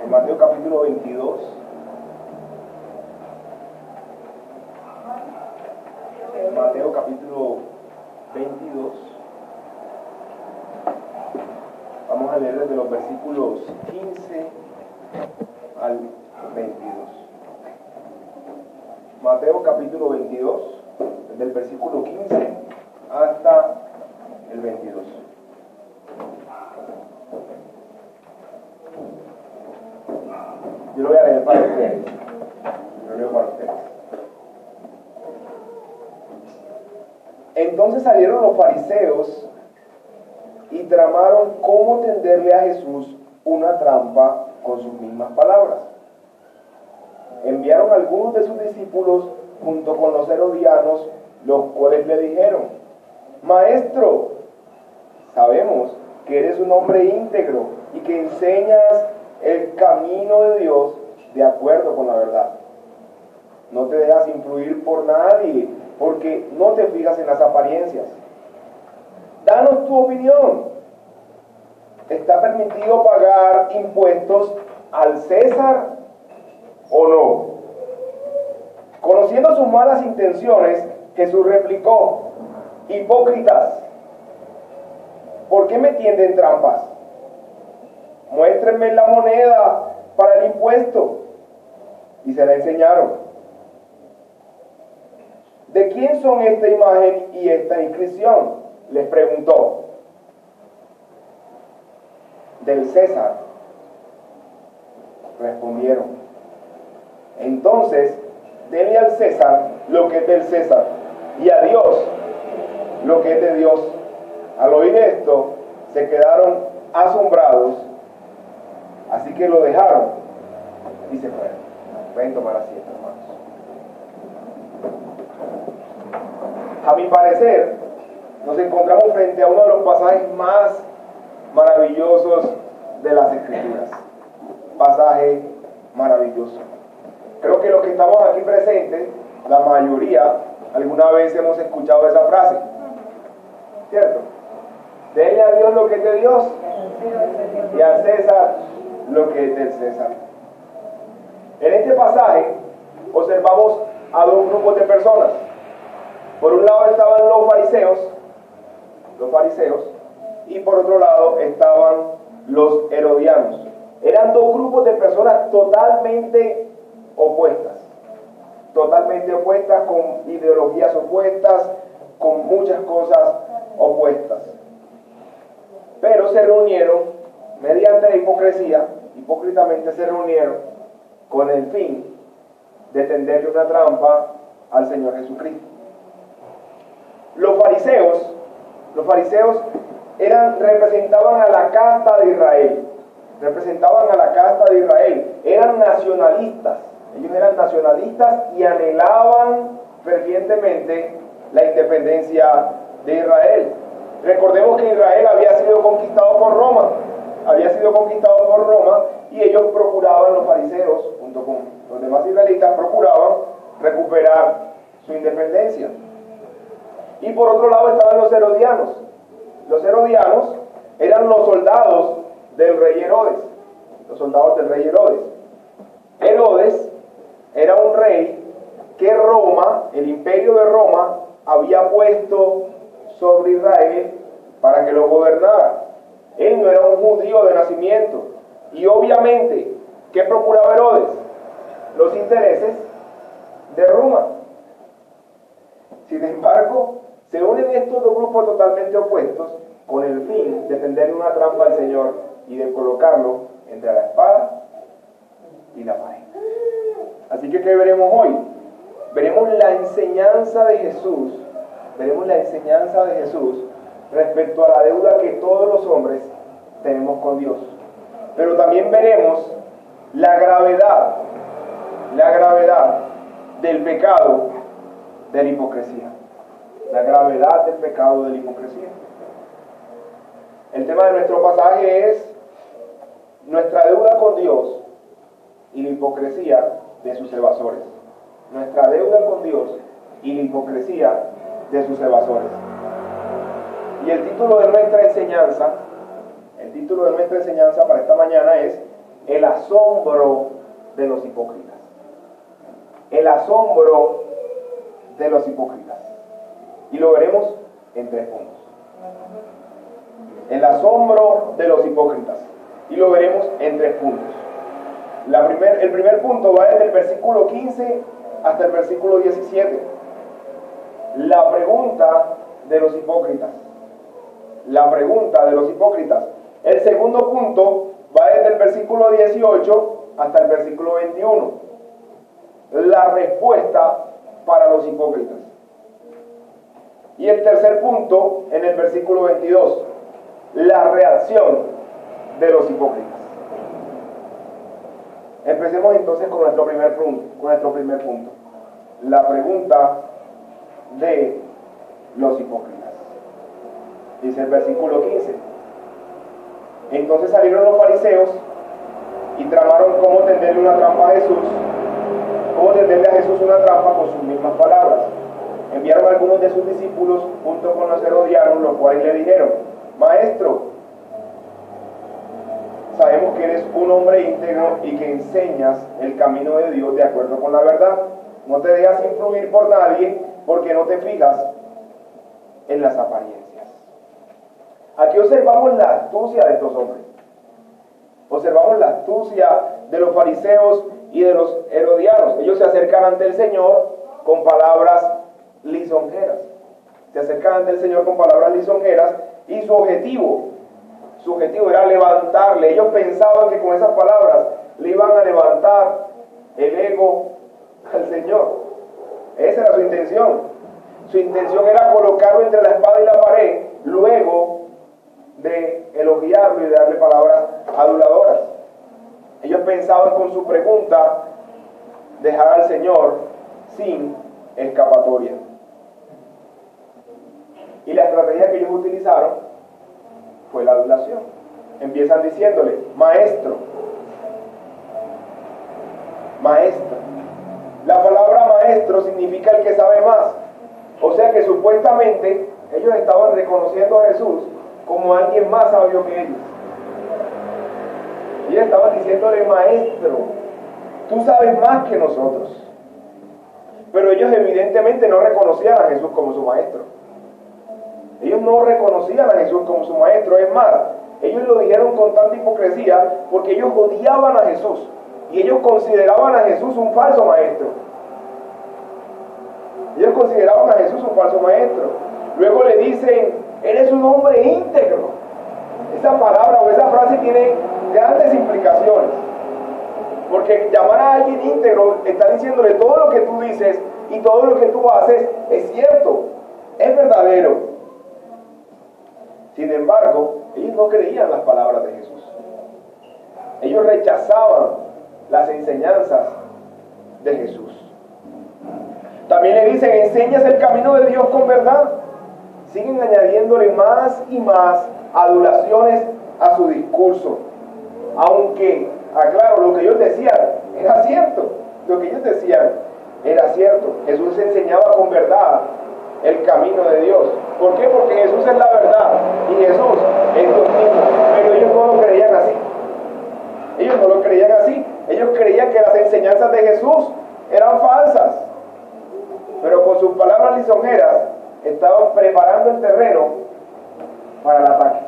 en Mateo capítulo 22. Mateo capítulo 22. Vamos a leer desde los versículos 15 al 22. Mateo capítulo 22, desde el versículo 15 hasta el 22. Yo lo voy a leer para ustedes. Lo leo para ustedes. Entonces salieron los fariseos y tramaron cómo tenderle a Jesús una trampa con sus mismas palabras. Enviaron a algunos de sus discípulos junto con los herodianos, los cuales le dijeron: Maestro, sabemos que eres un hombre íntegro y que enseñas el camino de Dios de acuerdo con la verdad. No te dejas influir por nadie, porque no te fijas en las apariencias. Danos tu opinión. ¿Está permitido pagar impuestos al César o no? Conociendo sus malas intenciones, Jesús replicó: Hipócritas, ¿por qué me tienden trampas? Muéstrenme la moneda para el impuesto. Y se la enseñaron. ¿De quién son esta imagen y esta inscripción?, les preguntó. Del César, respondieron. Entonces, denle al César lo que es del César, y a Dios lo que es de Dios. Al oír esto, se quedaron asombrados, así que lo dejaron y se fueron. Pueden tomar asiento, hermanos. A mi parecer, nos encontramos frente a uno de los pasajes más maravillosos de las Escrituras. Pasaje maravilloso. Creo que los que estamos aquí presentes, la mayoría, alguna vez hemos escuchado esa frase, ¿cierto? Denle a Dios lo que es de Dios y al César lo que es del César. En este pasaje observamos a dos grupos de personas. Por un lado estaban los fariseos, y por otro lado estaban los herodianos. Eran dos grupos de personas totalmente opuestas, con ideologías opuestas, con muchas cosas opuestas. Pero se reunieron mediante la hipocresía, hipócritamente se reunieron con el fin de tenderle una trampa al Señor Jesucristo. Los fariseos representaban a la casta de Israel. Eran nacionalistas. Ellos eran nacionalistas y anhelaban fervientemente la independencia de Israel. Recordemos que Israel había sido conquistado por Roma. Y ellos procuraban, los fariseos, junto con los demás israelitas, procuraban recuperar su independencia. Y por otro lado estaban los herodianos. Los herodianos eran los soldados del rey Herodes. Herodes era un rey que Roma, el imperio de Roma, había puesto sobre Israel para que lo gobernara. Él no era un judío de nacimiento. Y obviamente, ¿qué procuraba Herodes? Los intereses de Roma. Sin embargo, se unen estos dos grupos totalmente opuestos con el fin de tenderle una trampa al Señor y de colocarlo entre la espada y la pared. Así que, ¿qué veremos hoy? Veremos la enseñanza de Jesús. Respecto a la deuda que todos los hombres tenemos con Dios. Pero también veremos la gravedad del pecado de la hipocresía. El tema de nuestro pasaje es nuestra deuda con Dios y la hipocresía de sus evasores. Y el título de nuestra enseñanza para esta mañana es El asombro asombro de los hipócritas. El asombro de los hipócritas. Y lo veremos en 3 puntos. El asombro de los hipócritas. Y lo veremos en 3 puntos. El primer punto va desde el versículo 15 hasta el versículo 17. La pregunta de los hipócritas. La pregunta de los hipócritas. El segundo punto va desde el versículo 18 hasta el versículo 21. La respuesta para los hipócritas. Y el tercer punto en el versículo 22. La reacción de los hipócritas. Empecemos entonces con nuestro primer punto. La pregunta de los hipócritas. Dice el versículo 15. Entonces salieron los fariseos y tramaron cómo tenderle una trampa a Jesús, cómo tenderle a Jesús una trampa con sus mismas palabras. Enviaron a algunos de sus discípulos junto con los herodianos, los cuales le dijeron: Maestro, sabemos que eres un hombre íntegro y que enseñas el camino de Dios de acuerdo con la verdad. No te dejas influir por nadie, porque no te fijas en las apariencias. Aquí observamos la astucia de estos hombres. Observamos la astucia de los fariseos y de los herodianos. Ellos se acercan ante el Señor con palabras lisonjeras. Se acercan ante el Señor con palabras lisonjeras y su objetivo era levantarle. Ellos pensaban que con esas palabras le iban a levantar el ego al Señor. Esa era su intención. Su intención era colocarlo entre la espada y la pared, luego de elogiarlo y de darle palabras aduladoras. Ellos pensaban con su pregunta dejar al Señor sin escapatoria. Y la estrategia que ellos utilizaron fue la adulación. Empiezan diciéndole: Maestro. Maestro. La palabra maestro significa el que sabe más. O sea que supuestamente ellos estaban reconociendo a Jesús como alguien más sabio que ellos. Y ellos estaban diciéndole: Maestro, tú sabes más que nosotros. Pero ellos evidentemente no reconocían a Jesús como su maestro. Ellos no reconocían a Jesús como su maestro. Es más, ellos lo dijeron con tanta hipocresía porque ellos odiaban a Jesús. Y ellos consideraban a Jesús un falso maestro. Ellos consideraban a Jesús un falso maestro. Luego le dicen: eres un hombre íntegro. Esa palabra o esa frase tiene grandes implicaciones. Porque llamar a alguien íntegro está diciéndole: todo lo que tú dices y todo lo que tú haces es cierto, es verdadero. Sin embargo, ellos no creían las palabras de Jesús. Ellos rechazaban las enseñanzas de Jesús. También le dicen: enseñas el camino de Dios con verdad. Siguen añadiéndole más y más adulaciones a su discurso. Aunque, aclaro, lo que ellos decían era cierto. Lo que ellos decían era cierto. Jesús enseñaba con verdad el camino de Dios. ¿Por qué? Porque Jesús es la verdad y Jesús es Dios mismo. Pero ellos no lo creían así. Ellos no lo creían así. Ellos creían que las enseñanzas de Jesús eran falsas. Pero con sus palabras lisonjeras estaban preparando el terreno para el ataque.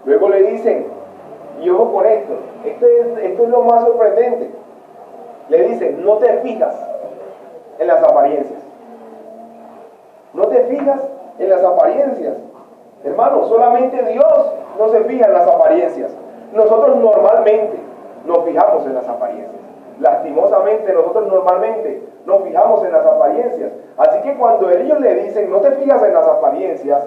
Luego le dicen, y ojo con esto es lo más sorprendente. Le dicen: no te fijas en las apariencias. No te fijas en las apariencias. Hermano, solamente Dios no se fija en las apariencias. Nosotros normalmente nos fijamos en las apariencias. Lastimosamente, nosotros normalmente nos fijamos en las apariencias. Así que cuando ellos le dicen: no te fijas en las apariencias,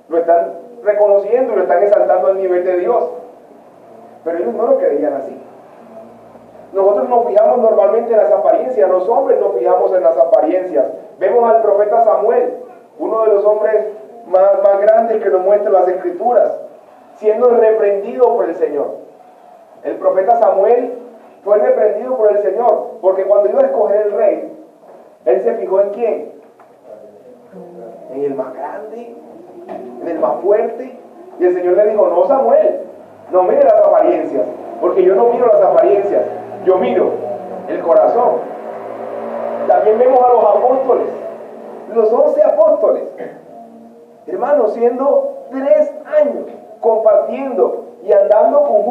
lo están reconociendo y lo están exaltando al nivel de Dios. Pero ellos no lo creían así. Nosotros nos fijamos normalmente en las apariencias. Los hombres nos fijamos en las apariencias. Vemos al profeta Samuel, uno de los hombres más grandes que nos muestran las Escrituras, siendo reprendido por el Señor. El profeta Samuel fue reprendido por el Señor, porque cuando iba a escoger el rey, él se fijó en quién, en el más grande, en el más fuerte, y el Señor le dijo: no, Samuel, No mire las apariencias, porque yo no miro las apariencias, yo miro el corazón. También vemos a los apóstoles, los 11 apóstoles, hermanos, siendo 3 años compartiendo y andando con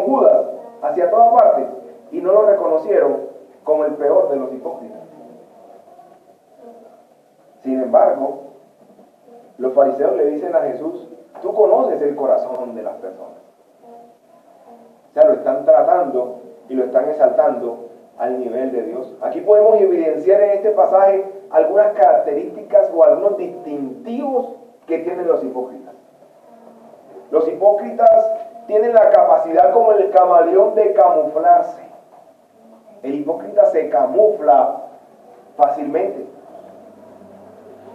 Judas hacia toda parte, y no lo reconocieron como el peor de los hipócritas. Sin embargo, los fariseos le dicen a Jesús: tú conoces el corazón de las personas. O sea, lo están tratando y lo están exaltando al nivel de Dios. Aquí podemos evidenciar en este pasaje algunas características o algunos distintivos que tienen los hipócritas. Los hipócritas tienen la capacidad, como el camaleón, de camuflarse. El hipócrita se camufla fácilmente.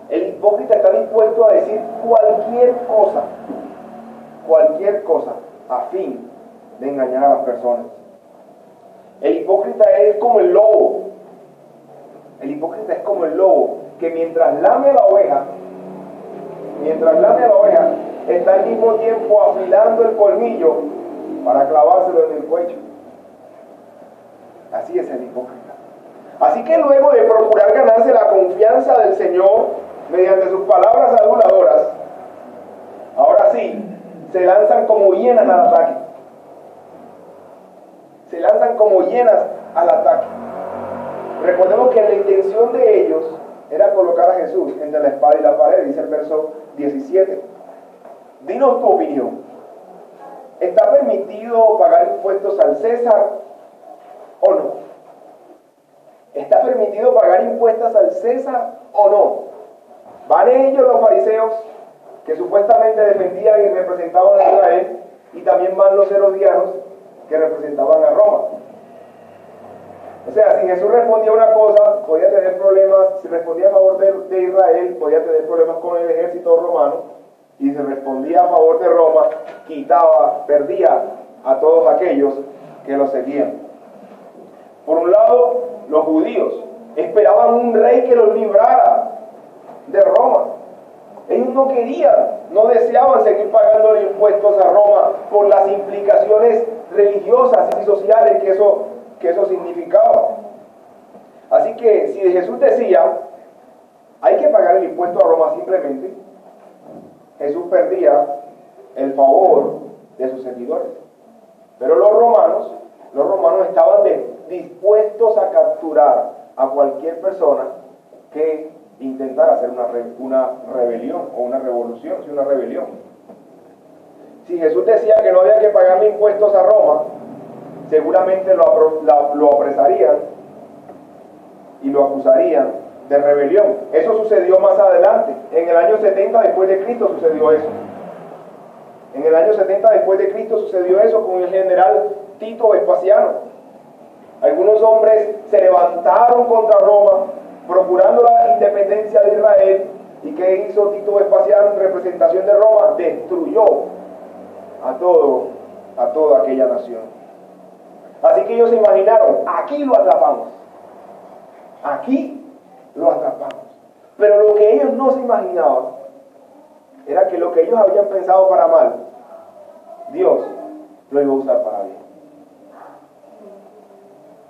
El hipócrita está dispuesto a decir cualquier cosa, a fin de engañar a las personas. El hipócrita es como el lobo. El hipócrita es como el lobo que mientras lame a la oveja, está al mismo tiempo afilando el colmillo para clavárselo en el cuello. Así es el hipócrita. Así que luego de procurar ganarse la confianza del Señor mediante sus palabras aduladoras, ahora sí, se lanzan como hienas al ataque. Recordemos que la intención de ellos era colocar a Jesús entre la espada y la pared, dice el verso 17. Dinos tu opinión. ¿Está permitido pagar impuestos al César o no? ¿Está permitido pagar impuestos al César o no? Van ellos, los fariseos, que supuestamente defendían y representaban a Israel, y también van los herodianos, que representaban a Roma. O sea, si Jesús respondía una cosa, podía tener problemas. Si respondía a favor de Israel, podía tener problemas con el ejército romano. Y si respondía a favor de Roma, perdía a todos aquellos que lo seguían. Por un lado, los judíos esperaban un rey que los librara de Roma. Ellos no deseaban seguir pagando impuestos a Roma por las implicaciones religiosas y sociales que eso significaba. Así que si Jesús decía: hay que pagar el impuesto a Roma, simplemente, Jesús perdía el favor de sus seguidores. Pero los romanos estaban dispuestos a capturar a cualquier persona que intentara hacer una rebelión o una revolución, una rebelión. Si Jesús decía que no había que pagarle impuestos a Roma, seguramente lo apresarían y lo acusarían de rebelión. Eso sucedió más adelante. En el año 70 después de Cristo sucedió eso. En el año 70 después de Cristo sucedió eso con el general Tito Vespasiano. Algunos hombres se levantaron contra Roma, procurando la independencia de Israel. ¿Y qué hizo Tito Vespasiano en representación de Roma? Destruyó a toda aquella nación. Así que ellos se imaginaron: aquí lo atrapamos. Pero lo que ellos no se imaginaban era que lo que ellos habían pensado para mal, Dios lo iba a usar para bien.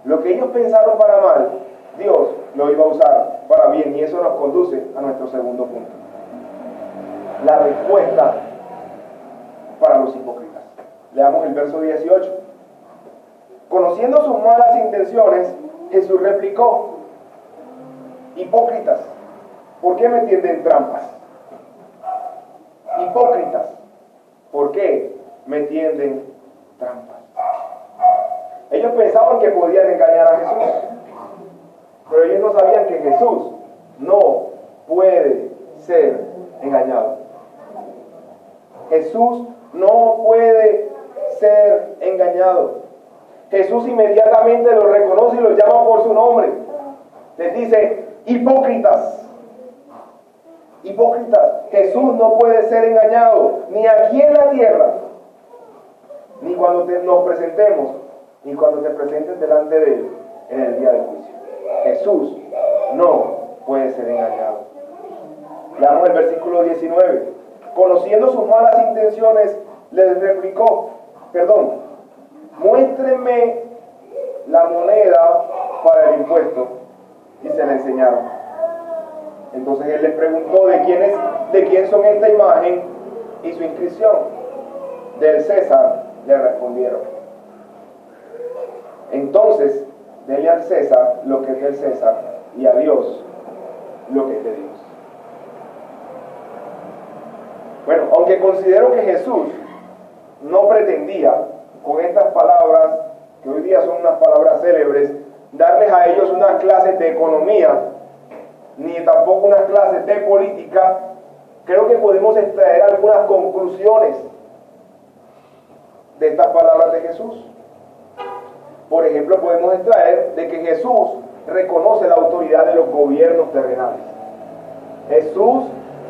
Lo que ellos pensaron para mal, Dios lo iba a usar para bien. Y eso nos conduce a nuestro segundo punto: la respuesta para los hipócritas. Leamos el verso 18. Conociendo sus malas intenciones, Jesús replicó: hipócritas, ¿por qué me tienden trampas? Hipócritas, ¿por qué me tienden trampas? Ellos pensaban que podían engañar a Jesús, pero ellos no sabían que Jesús no puede ser engañado. Jesús no puede ser engañado. Jesús inmediatamente los reconoce y los llama por su nombre. Les dice: hipócritas. Jesús no puede ser engañado, ni aquí en la tierra, ni cuando nos presentemos, ni cuando te presentes delante de Él en el día del juicio. Jesús no puede ser engañado. Leamos el versículo 19. Conociendo sus malas intenciones, les replicó: muéstrenme la moneda para el impuesto. Y se la enseñaron. Entonces él les preguntó de quién son esta imagen y su inscripción. Del César, le respondieron. Entonces, denle al César lo que es del César y a Dios lo que es de Dios. Bueno, aunque considero que Jesús no pretendía con estas palabras, que hoy día son unas palabras célebres, darles a ellos unas clases de economía, ni tampoco unas clases de política, creo que podemos extraer algunas conclusiones de estas palabras de Jesús. Por ejemplo, podemos extraer de que Jesús reconoce la autoridad de los gobiernos terrenales. Jesús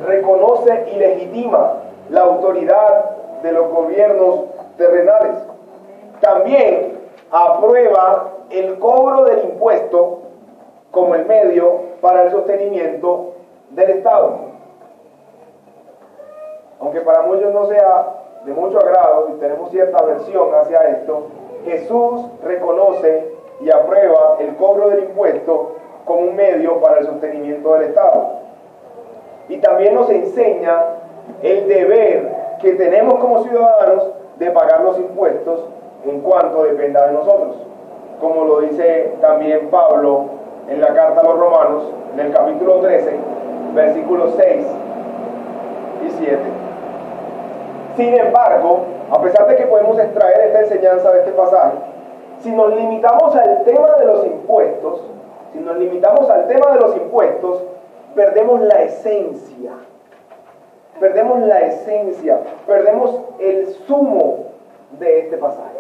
reconoce y legitima la autoridad de los gobiernos terrenales. También aprueba el cobro del impuesto como el medio para el sostenimiento del Estado. Aunque para muchos no sea de mucho agrado y tenemos cierta aversión hacia esto, Jesús reconoce y aprueba el cobro del impuesto como un medio para el sostenimiento del Estado. Y también nos enseña el deber que tenemos como ciudadanos de pagar los impuestos en cuanto dependa de nosotros, como lo dice también Pablo en la carta a los Romanos, en el capítulo 13, versículos 6 y 7. Sin embargo, a pesar de que podemos extraer esta enseñanza de este pasaje, si nos limitamos al tema de los impuestos, perdemos la esencia, perdemos el sumo de este pasaje.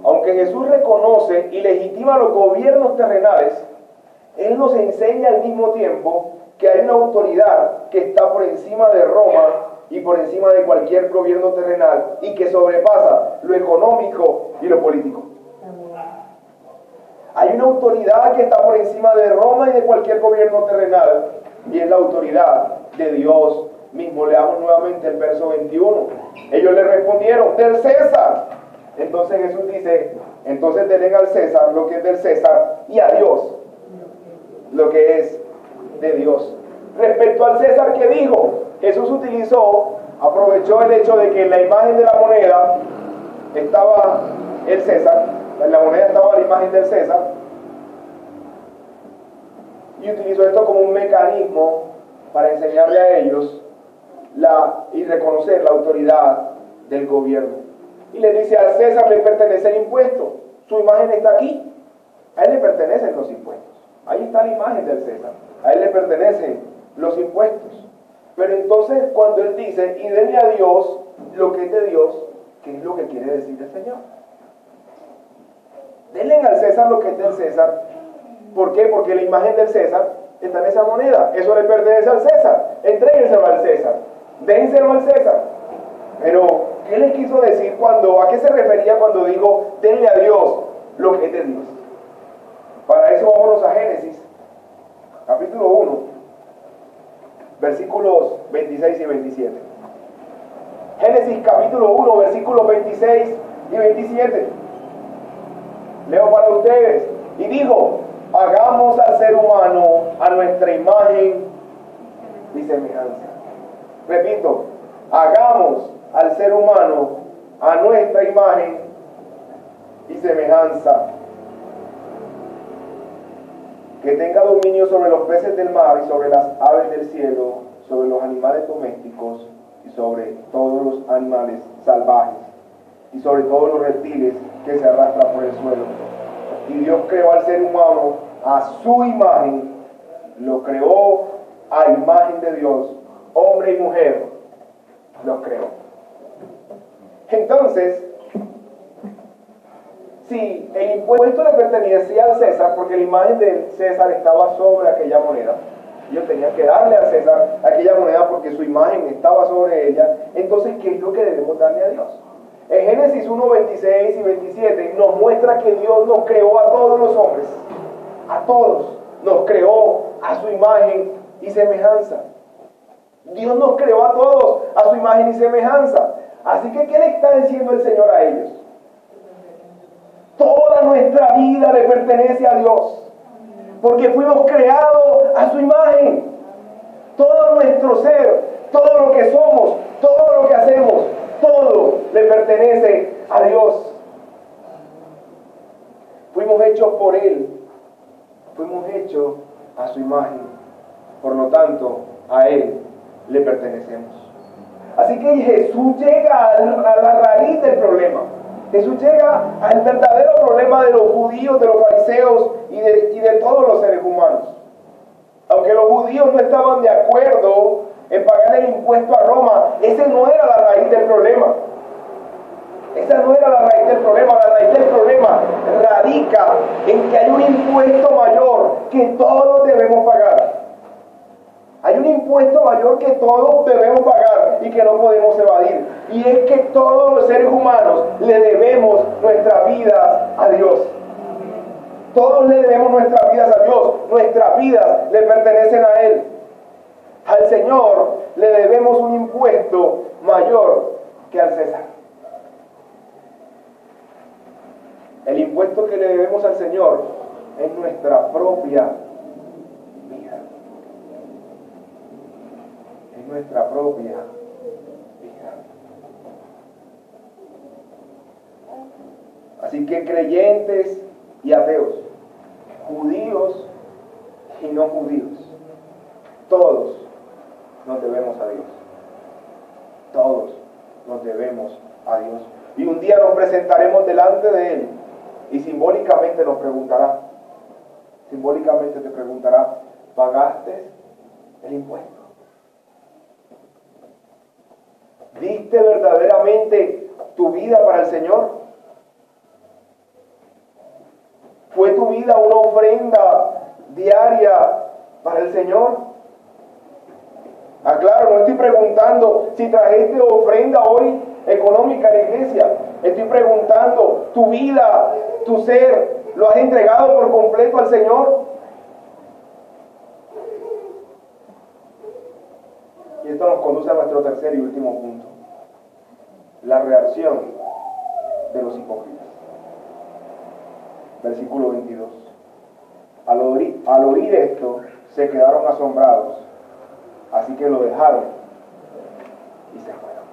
Aunque Jesús reconoce y legitima los gobiernos terrenales, Él nos enseña al mismo tiempo que hay una autoridad que está por encima de Roma y por encima de cualquier gobierno terrenal y que sobrepasa lo económico y lo político. Hay una autoridad que está por encima de Roma y de cualquier gobierno terrenal, y es la autoridad de Dios mismo. Leamos nuevamente el verso 21. Ellos le respondieron, del César. Entonces Jesús dice, entonces denle al César lo que es del César y a Dios lo que es de Dios. Respecto al César, ¿qué dijo? Jesús aprovechó el hecho de que en la imagen de la moneda estaba el César, en la moneda estaba la imagen del César, y utilizó esto como un mecanismo para enseñarle a ellos y reconocer la autoridad del gobierno. Y le dice, al César le pertenece el impuesto, su imagen está aquí, a él le pertenecen los impuestos, ahí está la imagen del César, a él le pertenecen los impuestos. Pero entonces cuando él dice, y denle a Dios lo que es de Dios, ¿qué es lo que quiere decir el Señor? Denle al César lo que es del César. ¿Por qué? Porque la imagen del César está en esa moneda, eso le pertenece al César, entréguenselo al César, dénselo al César. Pero, ¿qué les quiso decir a qué se refería cuando dijo, denle a Dios lo que es de Dios? Para eso vámonos a Génesis, capítulo 1, versículos 26 y 27. Génesis capítulo 1, versículos 26 y 27. Leo para ustedes. Y dijo, hagamos al ser humano a nuestra imagen y semejanza. Repito, hagamos al ser humano a nuestra imagen y semejanza, que tenga dominio sobre los peces del mar y sobre las aves del cielo, sobre los animales domésticos y sobre todos los animales salvajes y sobre todos los reptiles que se arrastran por el suelo. Y Dios creó al ser humano a su imagen, lo creó a imagen de Dios, hombre y mujer los creó. Entonces, si el impuesto le pertenecía al César, porque la imagen del César estaba sobre aquella moneda, ellos tenían que darle al César aquella moneda porque su imagen estaba sobre ella, entonces, ¿qué es lo que debemos darle a Dios? En Génesis 1, 26 y 27 nos muestra que Dios nos creó a todos los hombres, a todos, nos creó a su imagen y semejanza. Dios nos creó a todos a su imagen y semejanza. Así que, ¿qué le está diciendo el Señor a ellos? Toda nuestra vida le pertenece a Dios, porque fuimos creados a su imagen. Todo nuestro ser, todo lo que somos, todo lo que hacemos, todo le pertenece a Dios. Fuimos hechos por Él, fuimos hechos a su imagen, por lo tanto, a Él le pertenecemos. Así que Jesús llega a la raíz del problema. Jesús llega al verdadero problema de los judíos, de los fariseos y de todos los seres humanos. Aunque los judíos no estaban de acuerdo en pagar el impuesto a Roma, ese no era la raíz del problema. Esa no era la raíz del problema. La raíz del problema radica en que hay un impuesto mayor que todos debemos pagar. Hay un impuesto mayor que todos debemos pagar y que no podemos evadir. Y es que todos los seres humanos le debemos nuestras vidas a Dios. Todos le debemos nuestras vidas a Dios. Nuestras vidas le pertenecen a Él. Al Señor le debemos un impuesto mayor que al César. El impuesto que le debemos al Señor es nuestra propia vida. Es nuestra propia vida. Así que creyentes y ateos, judíos y no judíos, todos nos debemos a Dios. Todos nos debemos a Dios. Y un día nos presentaremos delante de Él y simbólicamente nos preguntará, simbólicamente te preguntará, ¿pagaste el impuesto? ¿Diste verdaderamente tu vida para el Señor? ¿Fue tu vida una ofrenda diaria para el Señor? Aclaro, no estoy preguntando si trajiste ofrenda hoy económica a la iglesia. Estoy preguntando, ¿tu vida, tu ser, lo has entregado por completo al Señor? Y esto nos conduce a nuestro tercer y último punto. La reacción de los hipócritas. Versículo 22. Al oír esto, se quedaron asombrados, así que lo dejaron y se fueron.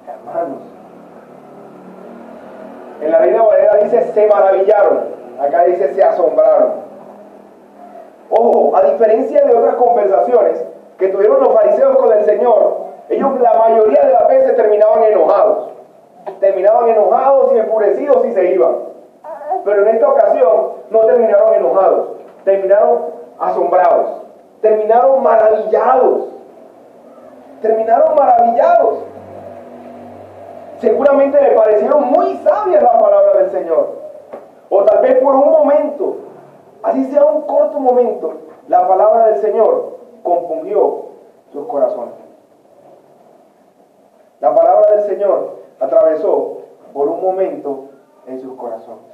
Hermanos, en la Reina Valera dice se maravillaron, acá dice se asombraron. Ojo, a diferencia de otras conversaciones que tuvieron los fariseos con el Señor, ellos la mayoría de las veces terminaban enojados y enfurecidos y se iban. Pero en esta ocasión no terminaron enojados, terminaron asombrados, terminaron maravillados. Seguramente le parecieron muy sabias las palabras del Señor. O tal vez por un momento, así sea un corto momento, la palabra del Señor compungió sus corazones. La palabra del Señor atravesó por un momento en sus corazones.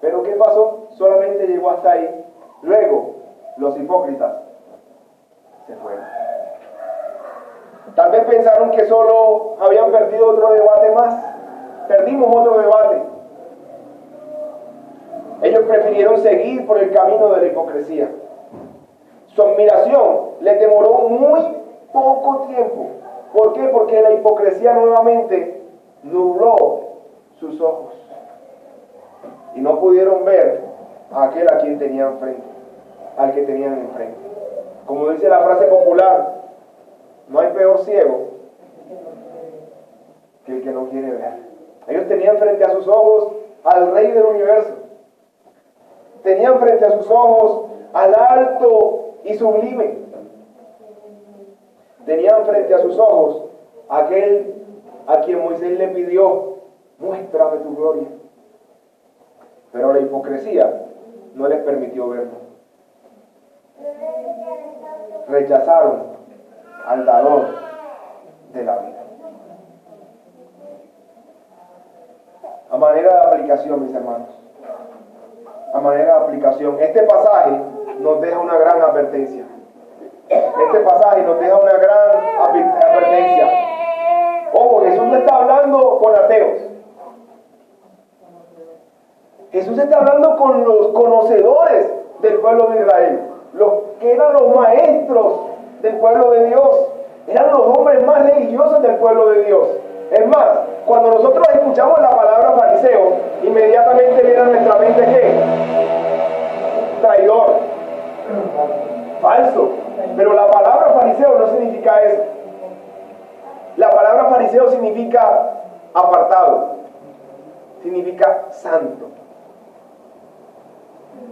Pero ¿qué pasó? Solamente llegó hasta ahí. Luego, los hipócritas se fueron. Tal vez pensaron que solo habían perdido otro debate más. Perdimos otro debate. Ellos prefirieron seguir por el camino de la hipocresía. Su admiración les demoró muy poco tiempo. ¿Por qué? Porque la hipocresía nuevamente nubló sus ojos y no pudieron ver a aquel a quien tenían enfrente, al que tenían enfrente. Como dice la frase popular, no hay peor ciego que el que no quiere ver. Ellos tenían frente a sus ojos al Rey del universo. Tenían frente a sus ojos al alto y sublime. Tenían frente a sus ojos aquel a quien Moisés le pidió, muéstrame tu gloria. Pero la hipocresía no les permitió verlo. Rechazaron al dador de la vida. A manera de aplicación, mis hermanos, a manera de aplicación, este pasaje nos deja una gran advertencia. Este pasaje nos deja una gran fariseos. Jesús está hablando con los conocedores del pueblo de Israel, los que eran los maestros del pueblo de Dios, eran los hombres más religiosos del pueblo de Dios. Es más, cuando nosotros escuchamos la palabra fariseo, inmediatamente viene a nuestra mente ¿qué? Traidor, falso. Pero la palabra fariseo no significa eso. La palabra fariseo significa apartado, significa santo.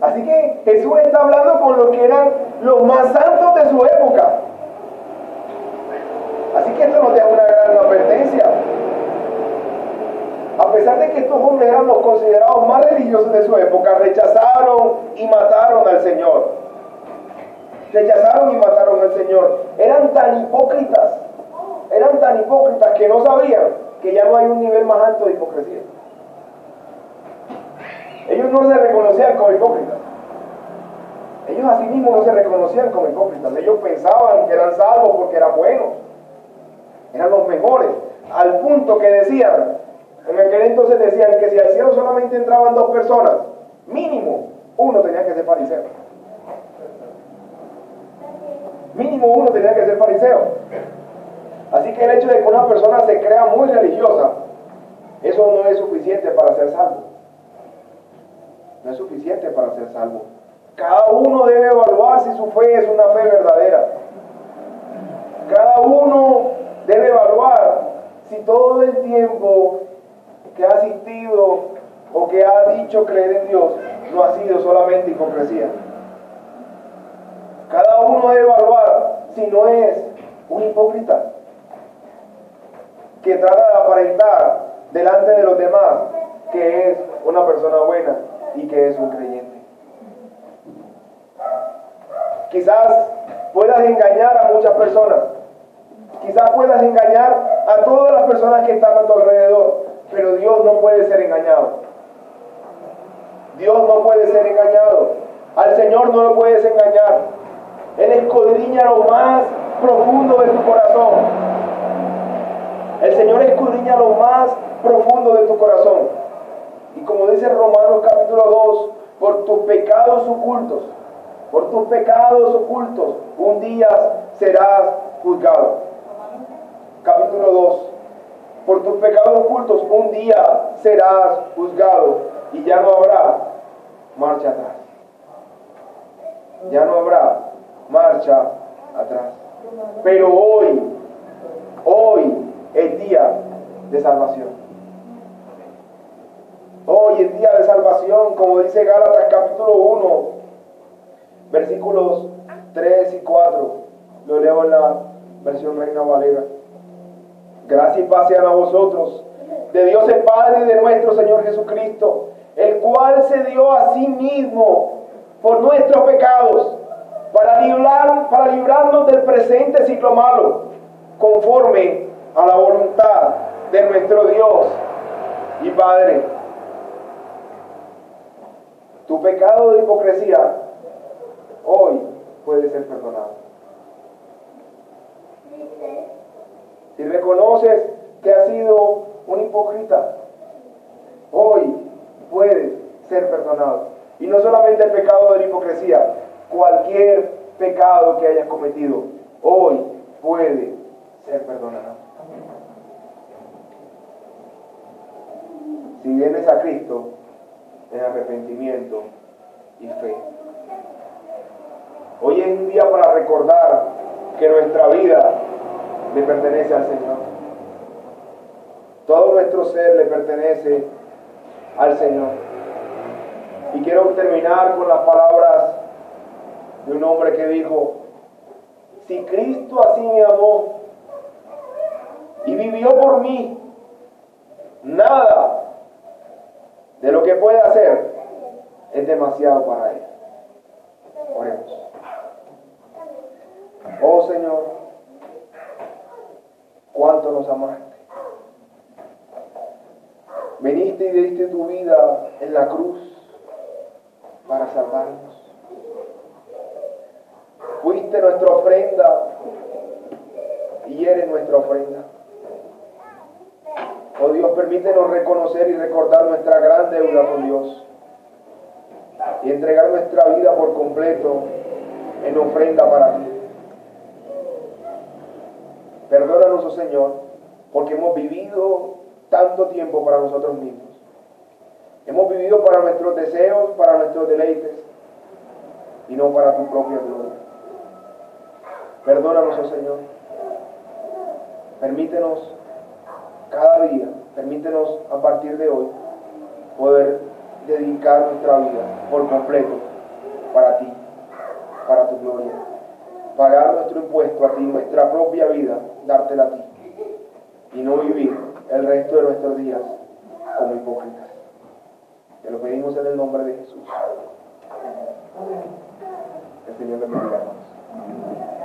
Así que Jesús está hablando con los que eran los más santos de su época. Así que esto nos deja una gran advertencia. A pesar de que estos hombres eran los considerados más religiosos de su época, rechazaron y mataron al Señor. Rechazaron y mataron al Señor. Eran tan hipócritas que no sabían que ya no hay un nivel más alto de hipocresía. Ellos no se reconocían como hipócritas. Ellos a sí mismos no se reconocían como hipócritas. Ellos pensaban que eran salvos porque eran buenos. Eran los mejores. Al punto que decían, en aquel entonces decían que si al cielo solamente entraban 2 personas, mínimo uno tenía que ser fariseo. Mínimo uno tenía que ser fariseo. Así que el hecho de que una persona se crea muy religiosa, eso no es suficiente para ser salvo. No es suficiente para ser salvo. Cada uno debe evaluar si su fe es una fe verdadera. Cada uno debe evaluar si todo el tiempo que ha asistido o que ha dicho creer en Dios no ha sido solamente hipocresía. Cada uno debe evaluar si no es un hipócrita que trata de aparentar delante de los demás que es una persona buena y que es un creyente. Quizás puedas engañar a muchas personas, quizás puedas engañar a todas las personas que están a tu alrededor, pero Dios no puede ser engañado. Dios no puede ser engañado. Al Señor no lo puedes engañar. Él escudriña lo más profundo de tu corazón. El Señor escudriña lo más profundo de tu corazón. Y como dice Romanos capítulo 2, por tus pecados ocultos, un día serás juzgado. Capítulo 2. Por tus pecados ocultos, un día serás juzgado y ya no habrá marcha atrás. Ya no habrá marcha atrás. Pero hoy es día de salvación. Hoy es día de salvación, como dice Gálatas capítulo 1, versículos 3 y 4. Lo leo en la versión Reina Valera. Gracia y paz sean a vosotros, de Dios el Padre y de nuestro Señor Jesucristo, el cual se dio a sí mismo por nuestros pecados, para librarnos del presente ciclo malo, conforme a la voluntad de nuestro Dios y Padre. Tu pecado de hipocresía hoy puede ser perdonado. Si reconoces que has sido un hipócrita, hoy puedes ser perdonado. Y no solamente el pecado de la hipocresía, cualquier pecado que hayas cometido, hoy puede ser perdonado. Si vienes a Cristo en arrepentimiento y fe. Hoy es un día para recordar que nuestra vida le pertenece al Señor. Todo nuestro ser le pertenece al Señor. Y quiero terminar con las palabras de un hombre que dijo: si Cristo así me amó y vivió por mí, nada de lo que puede hacer es demasiado para Él. Oremos. Oh Señor, cuánto nos amaste. Veniste y diste tu vida en la cruz para salvarnos. Fuiste nuestra ofrenda y eres nuestra ofrenda. Oh Dios, permítenos reconocer y recordar nuestra gran deuda con Dios y entregar nuestra vida por completo en ofrenda para ti. Perdónanos, oh Señor, porque hemos vivido tanto tiempo para nosotros mismos. Hemos vivido para nuestros deseos, para nuestros deleites y no para tu propia gloria. Perdónanos, oh Señor. Permítenos cada día, permítenos a partir de hoy poder dedicar nuestra vida por completo para ti, para tu gloria. Pagar nuestro impuesto a ti, nuestra propia vida, dártela a ti. Y no vivir el resto de nuestros días como hipócritas. Te lo pedimos en el nombre de Jesús. El Señor le bendiga.